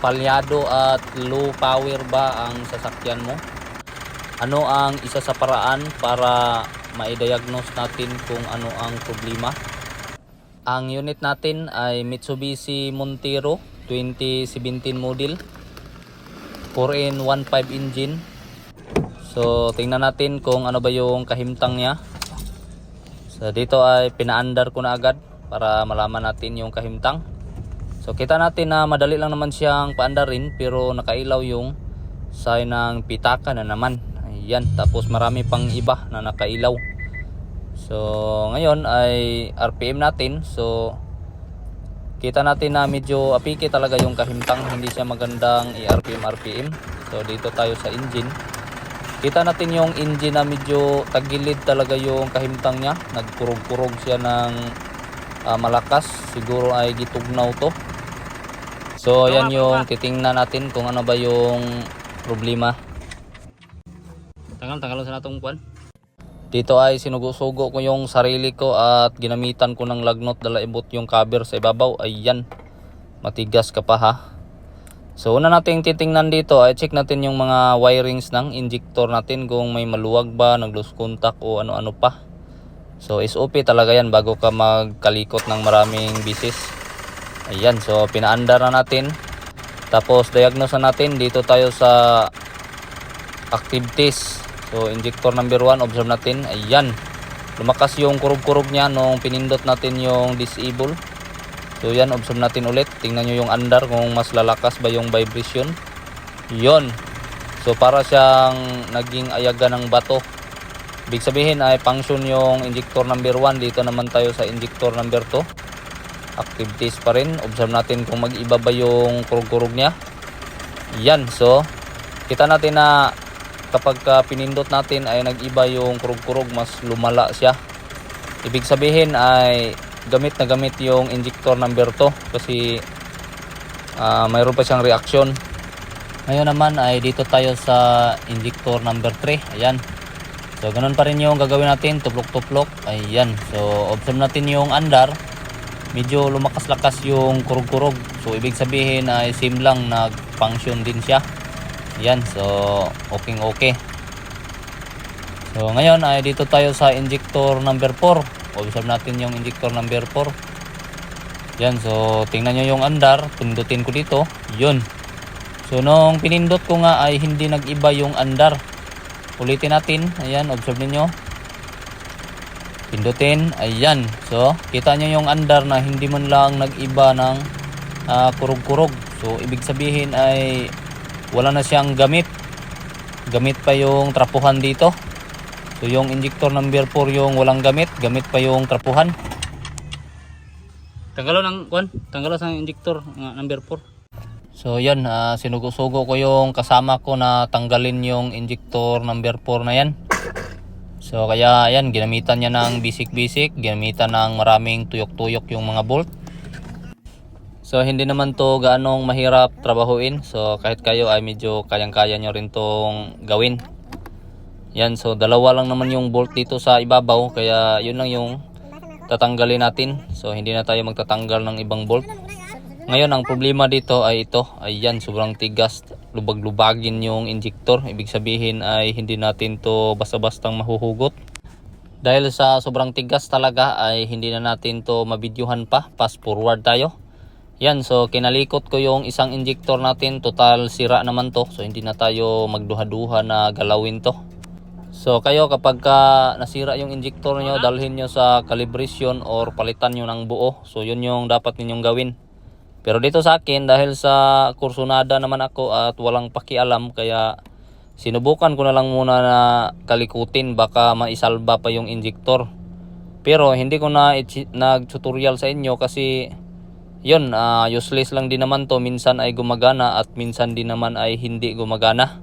palyado at low power ba ang sasakyan mo? Ano ang isa sa paraan para ma-diagnose natin kung ano ang problema? Ang unit natin ay Mitsubishi Montero 2017 model, 4 in 1.5 engine. So tingnan natin kung ano ba yung kahimtang niya. So dito ay pinaandar ko na agad para malaman natin yung kahimtang. So kita natin na madali lang naman siyang paandarin, pero nakailaw yung sign ng pitaka na naman. Ayan, tapos marami pang iba na nakailaw. So ngayon ay RPM natin. So kita natin na medyo apiki talaga yung kahimtang, hindi siya magandang i-RPM. So dito tayo sa engine. Kita natin yung engine na medyo tagilid talaga yung kahimtang niya. Nagkurog-kurog siya ng malakas. Siguro ay gitugnaw to. So yan yung titingnan natin kung ano ba yung problema. Tanggal sa natong kwan. Dito ay sinugo-sugo ko yung sarili ko at ginamitan ko ng lagnot, dala ibot yung cover sa ibabaw. Ayan, matigas ka pa ha. So una nating titingnan dito ay check natin yung mga wirings ng injector natin kung may maluwag ba, nag-loose contact o ano-ano pa. So SOP talaga yan bago ka magkalikot ng maraming bisis. Ayan, so pinaandar na natin. Tapos diagnose na natin. Dito tayo sa active test. So injector number 1, observe natin. Ayan, lumakas yung kurog-kurog niya nung pinindot natin yung disable. So yan, observe natin ulit. Tingnan nyo yung andar kung mas lalakas ba yung vibration. Yon. So para siyang naging ayaga ng bato. Ibig sabihin ay function yung injector number 1. Dito naman tayo sa injector number 2. Active test pa rin. Observe natin kung mag-iba ba yung kurog-kurog niya. Yan. So kita natin na kapag pinindot natin ay nag-iba yung kurog-kurog, mas lumala siya. Ibig sabihin ay gamit na gamit yung injector number 2 kasi mayroon pa siyang reaction. Ngayon naman ay dito tayo sa injector number 3. Ayan. So ganun pa rin yung gagawin natin, tuplok-tuplok. Ayan. So observe natin yung andar. Medyo lumakas-lakas yung kurog-kurog. So ibig sabihin ay same lang, nag-function din siya. Yan, so okay. So ngayon ay dito tayo sa injector number 4. Observe natin yung injector number 4. Yan, so tingnan nyo yung andar. Pindutin ko dito. Yun. So nung pinindot ko nga ay hindi nag-iba yung andar. Ulitin natin. Ayan, observe niyo. Pindutin. Ayan. So kita nyo yung andar na hindi man lang nag-iba ng kurog-kurog. So ibig sabihin ay wala na siyang gamit pa yung trapuhan dito. So yung injector number 4 yung walang gamit pa yung trapuhan. Tanggalon ang injector number 4. So yan, sinugo-sugo ko yung kasama ko na tanggalin yung injector number 4 na yan. So kaya yan, ginamitan niya ng basic, ginamitan ng maraming tuyok-tuyok yung mga bolt. So hindi naman to gaanong mahirap trabahuin. So kahit kayo ay medyo kayang-kaya nyo rin tong gawin. Yan, so dalawa lang naman yung bolt dito sa ibabaw. Kaya yun lang yung tatanggalin natin. So hindi na tayo magtatanggal ng ibang bolt. Ngayon ang problema dito ay ito. Ayan, sobrang tigas. Lubag-lubagin yung injector. Ibig sabihin ay hindi natin to basta-bastang mahuhugot. Dahil sa sobrang tigas talaga ay hindi na natin to mabidyuhan pa. Fast forward tayo. Yan, so kinalikot ko yung isang injector natin. Total sira naman to. So hindi na tayo magduha-duha na galawin to. So kayo kapag nasira yung injector nyo, dalhin nyo sa calibration or palitan nyo ng buo. So yun yung dapat ninyong gawin. Pero dito sa akin, dahil sa kursunada naman ako at walang pakialam, kaya sinubukan ko na lang muna na kalikutin. Baka maisalba pa yung injector. Pero hindi ko na nag-tutorial sa inyo kasi yun, useless lang din naman to. Minsan ay gumagana at minsan din naman ay hindi gumagana.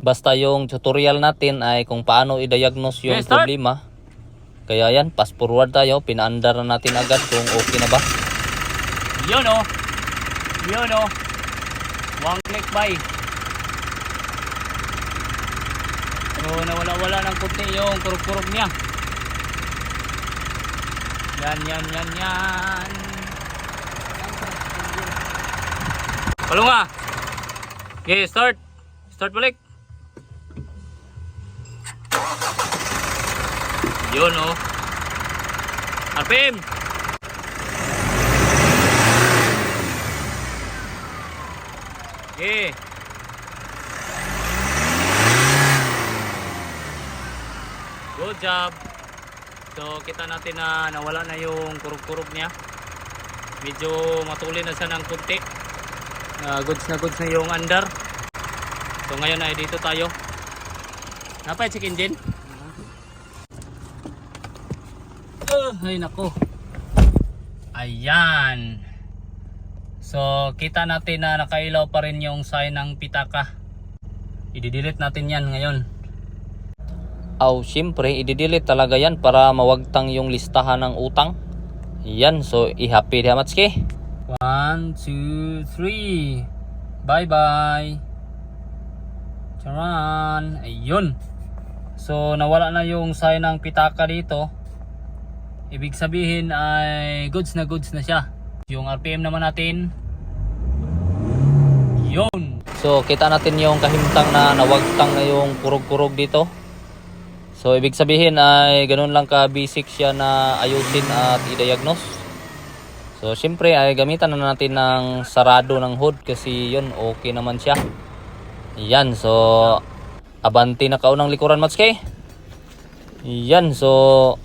Basta yung tutorial natin ay kung paano i-diagnose yung problema. Kaya yan, fast forward tayo. Pinaandar na natin agad kung okay na ba. Yun o. One click by. So nawala-wala ng kunti yung kurog-kurog niya. Yan. Palunga. Okay, start. Start balik. Yun oh. RPM. Okay. Good job. So kita natin na nawala na yung kurog-kurog niya. Medyo matuli na siya ng kunti. Goods na yung under. So ngayon ay dito tayo. Napay-check engine. Ay nako. Ayan. So kita natin na nakailaw pa rin yung sign ng pitaka. I-delete natin yan ngayon. Siyempre i-delete talaga yan para mawagtang yung listahan ng utang. Yan, so i-happy diha Matsuki. 1, 2, 3. Bye bye. Charan. Ayun. So nawala na yung sign ng pitaka dito. Ibig sabihin ay goods na siya. Yung RPM naman natin, yun. So kita natin yung kahimtang na nawagtang na yung kurog-kurog dito. So ibig sabihin ay ganun lang ka basic siya na ayusin at i-diagnose. So syempre ay gamitan na natin ng sarado ng hood kasi yun okay naman siya. Yan, so abanti na kaunang likuran Matsuki. Yan, so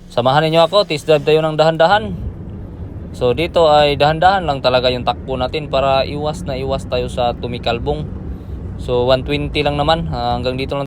samahan niyo ako, test drive tayo ng dahan-dahan. So dito ay dahan-dahan lang talaga yung takbo natin para iwas tayo sa tumikalbong. So 120 lang naman, hanggang dito lang